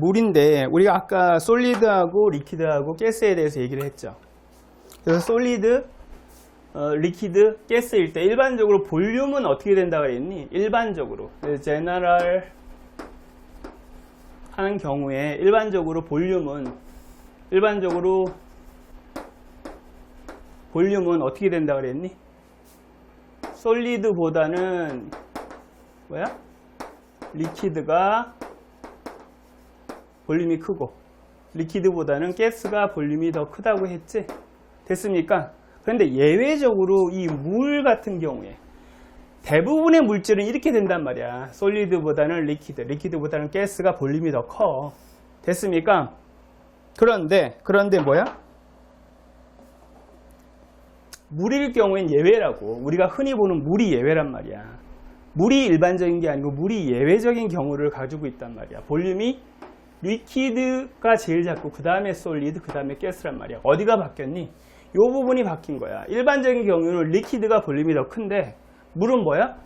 물인데 우리가 아까 솔리드하고 리퀴드하고 가스에 대해서 얘기를 했죠. 그래서 솔리드, 리퀴드, 가스일 때 일반적으로 볼륨은 어떻게 된다 그랬니? 일반적으로 제너럴 하는 경우에 일반적으로 볼륨은 어떻게 된다 그랬니? 솔리드보다는 뭐야? 리퀴드가 볼륨이 크고 리퀴드보다는 가스가 볼륨이 더 크다고 했지? 됐습니까? 그런데 예외적으로 이 물 같은 경우에 대부분의 물질은 이렇게 된단 말이야. 솔리드보다는 리퀴드보다는 가스가 볼륨이 더 커. 됐습니까? 그런데 뭐야? 물일 경우엔 예외라고. 우리가 흔히 보는 물이 예외란 말이야. 물이 일반적인 게 아니고 물이 예외적인 경우를 가지고 있단 말이야. 볼륨이 리퀴드가 제일 작고 그 다음에 솔리드, 그 다음에 가스란 말이야. 어디가 바뀌었니? 이 부분이 바뀐 거야. 일반적인 경우는 리퀴드가 볼륨이 더 큰데 물은 뭐야?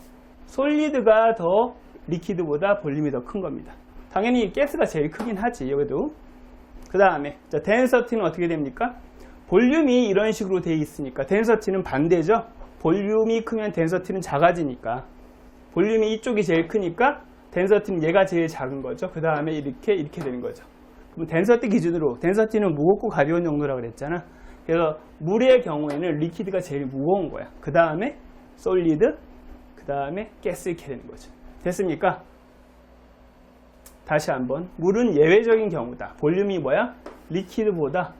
솔리드가 더 리퀴드보다 볼륨이 더 큰 겁니다. 당연히 가스가 제일 크긴 하지. 여기도. 그 다음에 덴서티는 어떻게 됩니까? 볼륨이 이런 식으로 돼 있으니까 덴서티는 반대죠. 볼륨이 크면 덴서티는 작아지니까 볼륨이 이쪽이 제일 크니까 덴서티는 얘가 제일 작은 거죠. 그 다음에 이렇게 되는 거죠. 그럼 덴서티 기준으로 덴서티는 무겁고 가벼운 정도라고 그랬잖아. 그래서 물의 경우에는 리퀴드가 제일 무거운 거야. 그 다음에 솔리드, 그 다음에 가스 이렇게 되는 거죠. 됐습니까? 다시 한번 물은 예외적인 경우다. 볼륨이 뭐야? 리퀴드보다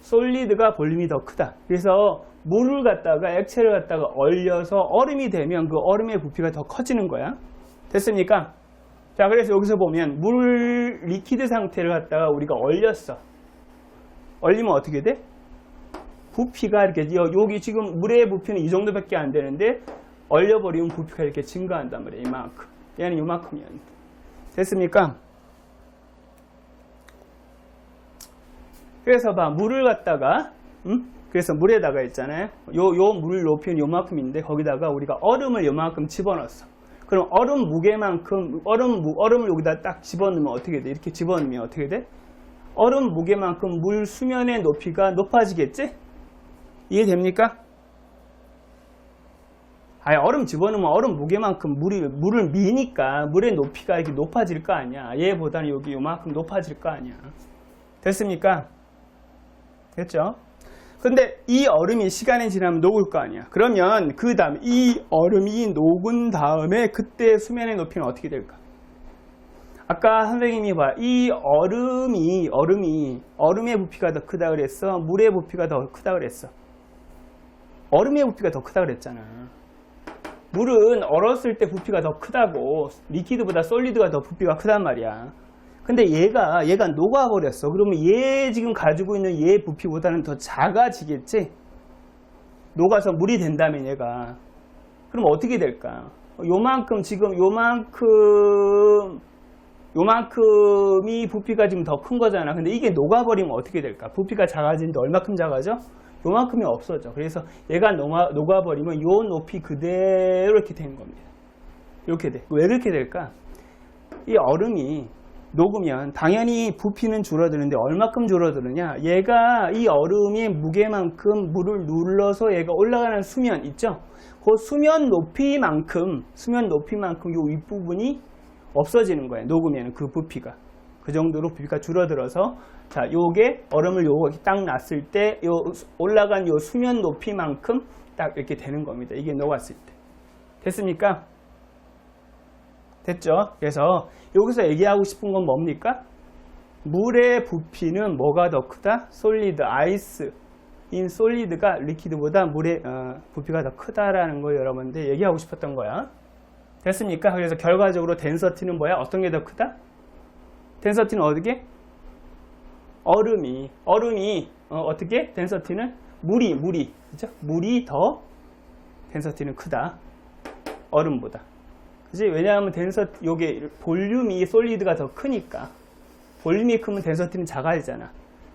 솔리드가 볼륨이 더 크다. 그래서 물을 갖다가 액체를 갖다가 얼려서 얼음이 되면 그 얼음의 부피가 더 커지는 거야. 됐습니까? 자, 그래서 여기서 보면 물 리퀴드 상태를 갖다가 우리가 얼렸어. 얼리면 어떻게 돼? 부피가 이렇게 여기 지금 물의 부피는 이 정도밖에 안 되는데 얼려버리면 부피가 이렇게 증가한단 말이야. 이만큼. 얘는 이만큼이야. 됐습니까? 그래서 봐, 물을 갖다가 그래서 물에다가 있잖아요. 요 물 높이는 요만큼인데 거기다가 우리가 얼음을 요만큼 집어넣었어. 그럼 얼음 무게만큼 얼음을 여기다 딱 집어넣으면 어떻게 돼? 이렇게 집어넣으면 어떻게 돼? 얼음 무게만큼 물 수면의 높이가 높아지겠지? 이해됩니까? 아니, 얼음 집어넣으면 얼음 무게만큼 물을 미니까 물의 높이가 이렇게 높아질 거 아니야. 얘보다는 여기 요만큼 높아질 거 아니야. 됐습니까? 됐죠? 근데 이 얼음이 시간이 지나면 녹을 거 아니야. 그러면 그 다음에 이 얼음이 녹은 다음에 그때 수면의 높이는 어떻게 될까? 아까 선생님이 봐. 이 얼음의 부피가 더 크다 그랬어? 물의 부피가 더 크다 그랬어? 얼음의 부피가 더 크다 그랬잖아. 물은 얼었을 때 부피가 더 크다고. 리퀴드보다 솔리드가 더 부피가 크단 말이야. 근데 얘가 녹아버렸어. 그러면 얘 지금 가지고 있는 얘 부피보다는 더 작아지겠지? 녹아서 물이 된다면 얘가. 그럼 어떻게 될까? 요만큼이 부피가 지금 더 큰 거잖아. 근데 이게 녹아버리면 어떻게 될까? 부피가 작아지는데 얼마큼 작아져? 요만큼이 없어져. 그래서 얘가 녹아버리면 요 높이 그대로 이렇게 되는 겁니다. 이렇게 돼. 왜 그렇게 될까? 이 얼음이 녹으면 당연히 부피는 줄어드는데 얼마큼 줄어드느냐? 얘가 이 얼음의 무게만큼 물을 눌러서 얘가 올라가는 수면 있죠? 그 수면 높이만큼 요 윗부분이 없어지는 거예요. 녹으면 그 부피가. 그 정도로 부피가 줄어들어서 자, 요게 얼음을 요거 딱 놨을 때 요 올라간 요 수면 높이만큼 딱 이렇게 되는 겁니다. 이게 녹았을 때. 됐습니까? 됐죠? 그래서 여기서 얘기하고 싶은 건 뭡니까? 물의 부피는 뭐가 더 크다? 솔리드, 아이스 인 솔리드가 리퀴드보다 물의 부피가 더 크다라는 걸 여러분들 얘기하고 싶었던 거야. 됐습니까? 그래서 결과적으로 덴서티는 뭐야? 어떤 게 더 크다? 덴서티는 어떻게? 얼음이 어떻게? 덴서티는 물이 그죠? 물이 더 덴서티는 크다. 얼음보다. 그지? 왜냐하면 요게 볼륨이 솔리드가 더 크니까. 볼륨이 크면 덴서티는 작아지잖아.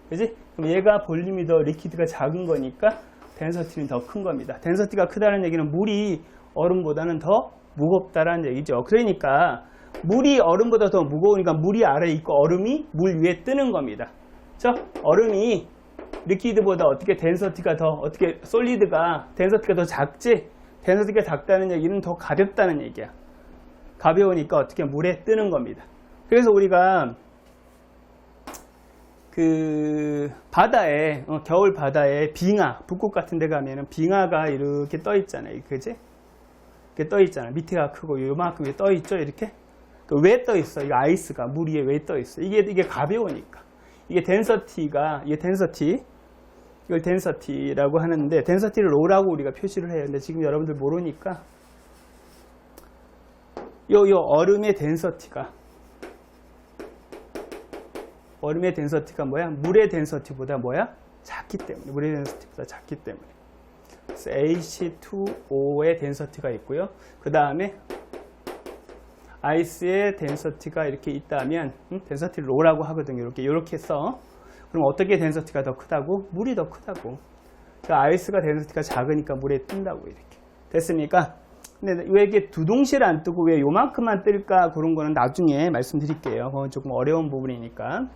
그지? 그럼 얘가 볼륨이 더 리퀴드가 작은 거니까 덴서티는 더 큰 겁니다. 덴서티가 크다는 얘기는 물이 얼음보다는 더 무겁다라는 얘기죠. 그러니까 물이 얼음보다 더 무거우니까 물이 아래에 있고 얼음이 물 위에 뜨는 겁니다. 그렇죠? 얼음이 리퀴드보다 어떻게 덴서티가 더 어떻게 솔리드가 덴서티가 더 작지? 덴서티가 작다는 얘기는 더 가볍다는 얘기야. 가벼우니까 어떻게 물에 뜨는 겁니다. 그래서 우리가 그 바다에 겨울 바다에 빙하, 북극 같은 데 가면은 빙하가 이렇게 떠 있잖아요. 그지? 이렇게 떠 있잖아. 밑에가 크고 요만큼 떠 있죠. 이렇게. 왜 떠 있어? 이거 아이스가 물 위에 왜 떠 있어? 이게 가벼우니까. 이게 덴서티. 이걸 덴서티라고 하는데 덴서티를 로라고 우리가 표시를 해요. 근데 지금 여러분들 모르니까 요 얼음의 덴서티가 뭐야? 물의 덴서티보다 뭐야? 작기 때문에. 물의 덴서티보다 작기 때문에. 그래서 H2O의 덴서티가 있고요. 그 다음에 아이스의 덴서티가 이렇게 있다면 덴서티 로라고 하거든요. 이렇게 써. 그럼 어떻게 덴서티가 더 크다고? 물이 더 크다고. 아이스가 덴서티가 작으니까 물에 뜬다고 이렇게. 됐습니까? 근데 왜 이게 두 동시에 안 뜨고 왜 요만큼만 뜰까? 그런 거는 나중에 말씀드릴게요. 그건 조금 어려운 부분이니까.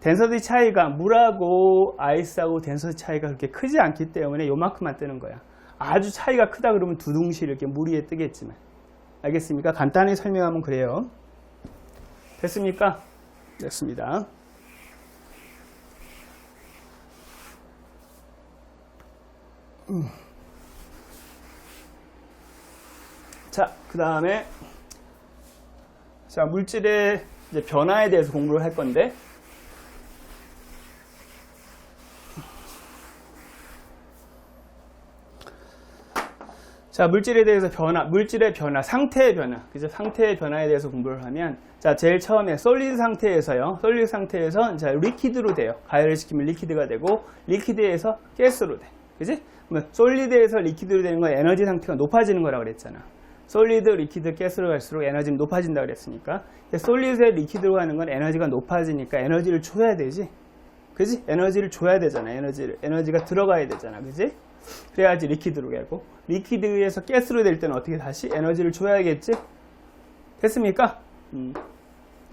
덴서티 차이가 물하고 아이스하고 덴서티 차이가 그렇게 크지 않기 때문에 요만큼만 뜨는 거야. 아주 차이가 크다 그러면 두 동시에 이렇게 물 위에 뜨겠지만. 알겠습니까? 간단히 설명하면 그래요. 됐습니까? 됐습니다. 자, 그 다음에 물질의 이제 변화에 대해서 공부를 할 건데 물질에 대해서 물질의 변화, 상태의 변화, 그죠? 상태의 변화에 대해서 공부를 하면, 제일 처음에 솔리드 상태에서 이제 리퀴드로 돼요. 가열을 시키면 리퀴드가 되고, 리퀴드에서 가스로 돼. 그지? 그러면 솔리드에서 리퀴드로 되는 건 에너지 상태가 높아지는 거라고 그랬잖아. 솔리드, 리퀴드, 가스로 갈수록 에너지는 높아진다고 그랬으니까. 솔리드에 리퀴드로 가는 건 에너지가 높아지니까 에너지를 줘야 되지. 그지? 에너지를 줘야 되잖아. 에너지가 들어가야 되잖아. 그지? 그래야지 리퀴드로 가고, 리퀴드에서 가스로 될 때는 어떻게 다시 에너지를 줘야겠지? 됐습니까?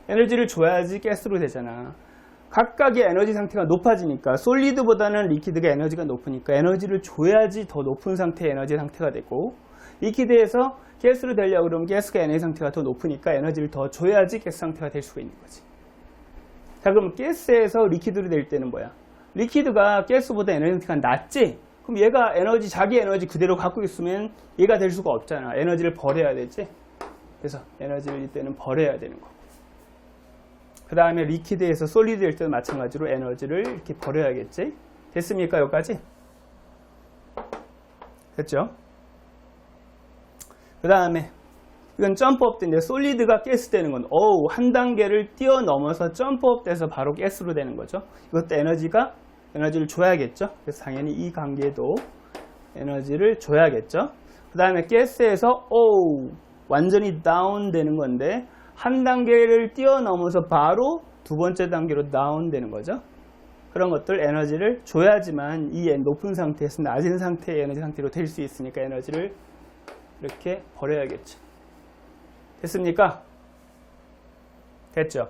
에너지를 줘야지 가스로 되잖아. 각각의 에너지 상태가 높아지니까 솔리드보다는 리퀴드가 에너지가 높으니까 에너지를 줘야지 더 높은 상태의 에너지 상태가 되고, 리퀴드에서 가스로 되려고 그러면 가스가 에너지 상태가 더 높으니까 에너지를 더 줘야지 가스 상태가 될 수가 있는 거지. 자, 그럼 가스에서 리퀴드로 될 때는 뭐야? 리퀴드가 가스보다 에너지 상태가 낮지? 그럼 얘가 자기 에너지 그대로 갖고 있으면 얘가 될 수가 없잖아. 에너지를 버려야 되지. 그래서 에너지를 이때는 버려야 되는 거. 그 다음에 리퀴드에서 솔리드 될 때도 마찬가지로 에너지를 이렇게 버려야겠지. 됐습니까? 여기까지? 됐죠? 그 다음에 이건 점프업 되는데 솔리드가 가스 되는 건 한 단계를 뛰어넘어서 점프업 돼서 바로 가스로 되는 거죠. 이것도 에너지를 줘야겠죠. 그래서 당연히 이 관계도 에너지를 줘야겠죠. 그 다음에 가스에서 완전히 다운 되는 건데 한 단계를 뛰어넘어서 바로 두 번째 단계로 다운 되는 거죠. 그런 것들 에너지를 줘야지만 이 높은 상태에서 낮은 상태의 에너지 상태로 될 수 있으니까 에너지를 이렇게 버려야겠죠. 됐습니까? 됐죠?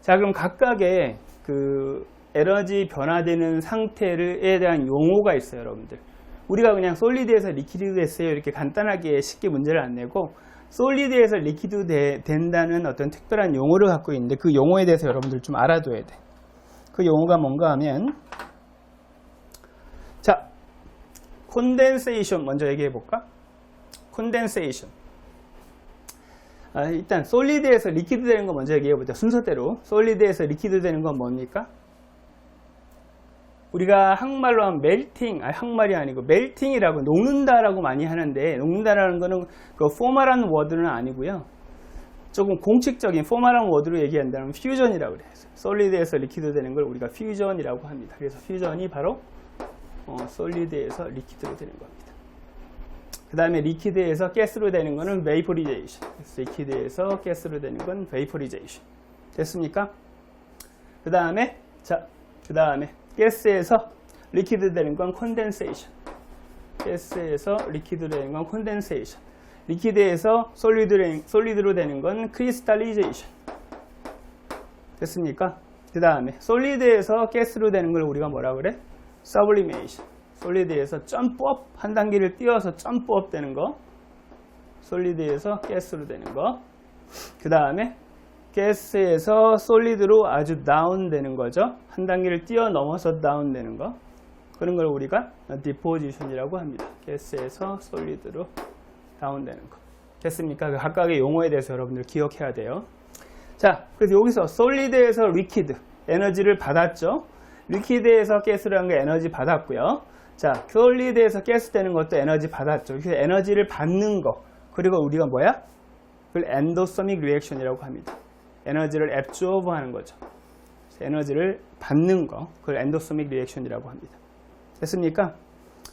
자, 그럼 각각의 그 에너지 변화되는 상태에 대한 용어가 있어요, 여러분들. 우리가 그냥 솔리드에서 리퀴드 됐어요 이렇게 간단하게 쉽게 문제를 안 내고 솔리드에서 리퀴드 된다는 어떤 특별한 용어를 갖고 있는데 그 용어에 대해서 여러분들 좀 알아둬야 돼. 그 용어가 뭔가 하면 자, 콘덴세이션 먼저 얘기해 볼까? 콘덴세이션. 일단 솔리드에서 리퀴드 되는 거 먼저 얘기해 보자. 순서대로 솔리드에서 리퀴드 되는 건 뭡니까? 우리가 한국말로 하면 멜팅, 한국말이 아니고 멜팅이라고 녹는다라고 많이 하는데 녹는다라는 거는 그 포멀한 워드는 아니고요. 조금 공식적인 포멀한 워드로 얘기한다면 퓨전이라고 그래요. 솔리드에서 리퀴드 되는 걸 우리가 퓨전이라고 합니다. 그래서 퓨전이 바로 솔리드에서 리퀴드로 되는 겁니다. 그 다음에 리퀴드에서 가스로 되는 거는 베이포리제이션. 리퀴드에서 가스로 되는 건 베이포리제이션. 됐습니까? 그 다음에 가스에서 리퀴드 되는 건 콘덴세이션. 가스에서 리퀴드 되는 건 콘덴세이션. 리퀴드에서 솔리드로 되는 건 크리스탈리제이션. 됐습니까? 그 다음에 솔리드에서 가스로 되는 걸 우리가 뭐라 그래? 서블리메이션. 솔리드에서 점프업, 한 단계를 띄워서 점프업 되는 거. 솔리드에서 가스로 되는 거. 그 다음에 가스에서 솔리드로 아주 다운되는 거죠. 한 단계를 뛰어넘어서 다운되는 거. 그런 걸 우리가 디포지션이라고 합니다. 가스에서 솔리드로 다운되는 거. 됐습니까? 그 각각의 용어에 대해서 여러분들 기억해야 돼요. 자, 그래서 여기서 솔리드에서 리퀴드, 에너지를 받았죠. 리퀴드에서 가스라는 게 에너지 받았고요. 자, 솔리드에서 가스 되는 것도 에너지 받았죠. 그래서 에너지를 받는 거. 그리고 우리가 뭐야? 그걸 엔도소믹 리액션이라고 합니다. 에너지를 앱조브 하는 거죠. 에너지를 받는 거. 그걸 엔도소믹 리액션이라고 합니다. 됐습니까?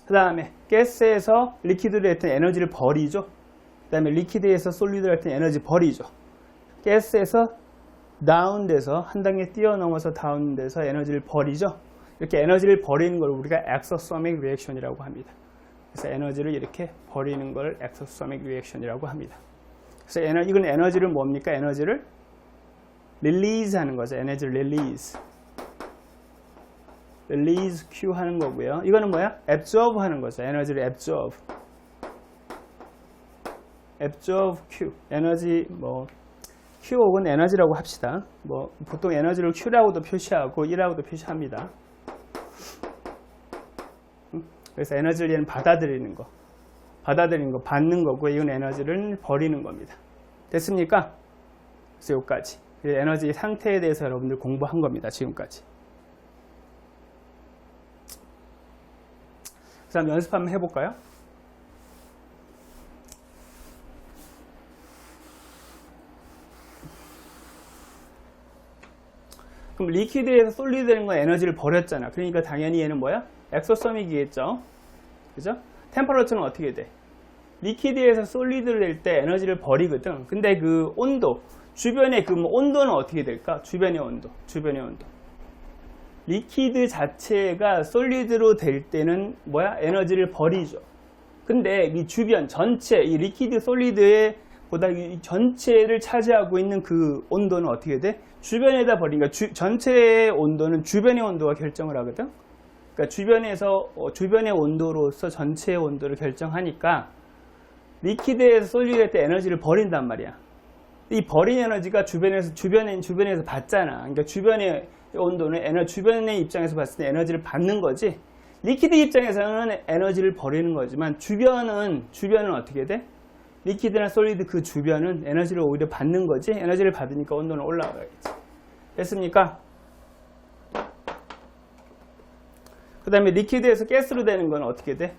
그 다음에 가스에서 리퀴드로 했던 에너지를 버리죠. 그 다음에 리퀴드에서 솔리드로 했던 에너지 버리죠. 가스에서 다운돼서 한 단계 뛰어넘어서 다운돼서 에너지를 버리죠. 이렇게 에너지를 버리는 걸 우리가 엑소소믹 리액션이라고 합니다. 그래서 에너지를 이렇게 버리는 걸 엑소소믹 리액션이라고 합니다. 그래서 이건 에너지를 뭡니까? 에너지를 릴리즈 하는 거죠. 에너지를 릴리즈. 릴리즈 Q 하는 거고요. 이거는 뭐야? absorb 하는 거죠. 에너지를 absorb. absorb Q. 에너지 Q 혹은 에너지라고 합시다. 보통 에너지를 Q라고도 표시하고 E라고도 표시합니다. 그래서 에너지를 얘는 받아들이는 거. 받는 거고, 이건 에너지를 버리는 겁니다. 됐습니까? 그래서 여기까지. 에너지 상태에 대해서 여러분들 공부한 겁니다. 지금까지. 그래서 한번 연습 한번 해볼까요? 그럼 리퀴드에서 솔리드 되는 건 에너지를 버렸잖아. 그러니까 당연히 얘는 뭐야? 엑소소믹이겠죠. 그죠? 템퍼러처는 어떻게 돼? 리퀴드에서 솔리드를 낼 때 에너지를 버리거든. 근데 그 온도, 주변의 그 온도는 어떻게 될까? 주변의 온도. 리퀴드 자체가 솔리드로 될 때는 뭐야? 에너지를 버리죠. 근데 이 주변 전체, 이 리퀴드 솔리드의 보다 이 전체를 차지하고 있는 그 온도는 어떻게 돼? 주변에다 버리니까 전체의 온도는 주변의 온도가 결정을 하거든. 그러니까 주변의 온도로서 전체의 온도를 결정하니까 리퀴드에서 솔리드할 때 에너지를 버린단 말이야. 이 버린 에너지가 주변에서 받잖아. 그러니까 주변의 온도는 주변의 입장에서 봤을 때 에너지를 받는 거지. 리퀴드 입장에서는 에너지를 버리는 거지만 주변은 어떻게 돼? 리퀴드나 솔리드 그 주변은 에너지를 오히려 받는 거지. 에너지를 받으니까 온도는 올라가겠지. 됐습니까? 그 다음에 리퀴드에서 가스로 되는 건 어떻게 돼?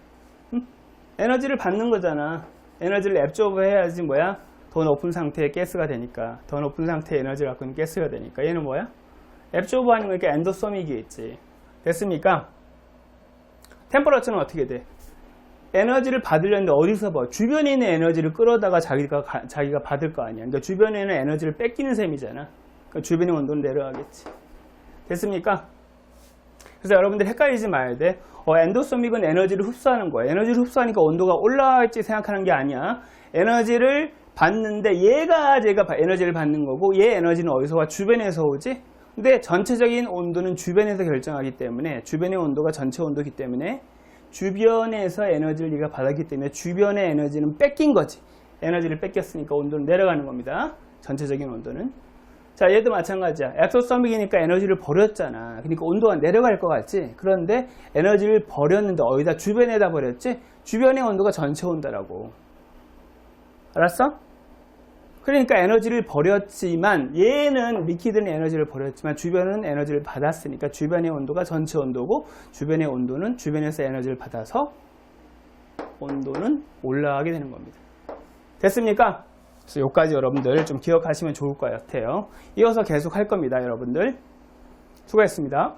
에너지를 받는 거잖아. 에너지를 앱조브 해야지 뭐야? 더 높은 상태의 가스가 되니까. 더 높은 상태의 에너지를 갖고 있는 가스가 되니까. 얘는 뭐야? 앱조브 하는 거니까 엔도소믹이겠지. 됐습니까? 템퍼러처는 어떻게 돼? 에너지를 받으려는데 어디서 봐? 주변에 있는 에너지를 끌어다가 자기가 받을 거 아니야. 그러니까 주변에 있는 에너지를 뺏기는 셈이잖아. 그러니까 주변의 온도는 내려가겠지. 됐습니까? 그래서 여러분들 헷갈리지 말아야 돼. 엔도소믹은 에너지를 흡수하는 거야. 에너지를 흡수하니까 온도가 올라갈지 생각하는 게 아니야. 에너지를 받는데 제가 에너지를 받는 거고 얘 에너지는 어디서 와? 주변에서 오지? 근데 전체적인 온도는 주변에서 결정하기 때문에 주변의 온도가 전체 온도이기 때문에 주변에서 에너지를 네가 받았기 때문에 주변의 에너지는 뺏긴 거지. 에너지를 뺏겼으니까 온도는 내려가는 겁니다. 전체적인 온도는. 자, 얘도 마찬가지야. 엑소소믹이니까 에너지를 버렸잖아. 그러니까 온도가 내려갈 것 같지? 그런데 에너지를 버렸는데 어디다? 주변에다 버렸지? 주변의 온도가 전체 온도라고. 알았어? 그러니까 에너지를 버렸지만 얘는 리퀴드는 에너지를 버렸지만 주변은 에너지를 받았으니까 주변의 온도가 전체 온도고 주변의 온도는 주변에서 에너지를 받아서 온도는 올라가게 되는 겁니다. 됐습니까? 그래서 여기까지 여러분들 좀 기억하시면 좋을 것 같아요. 이어서 계속 할 겁니다, 여러분들. 수고했습니다.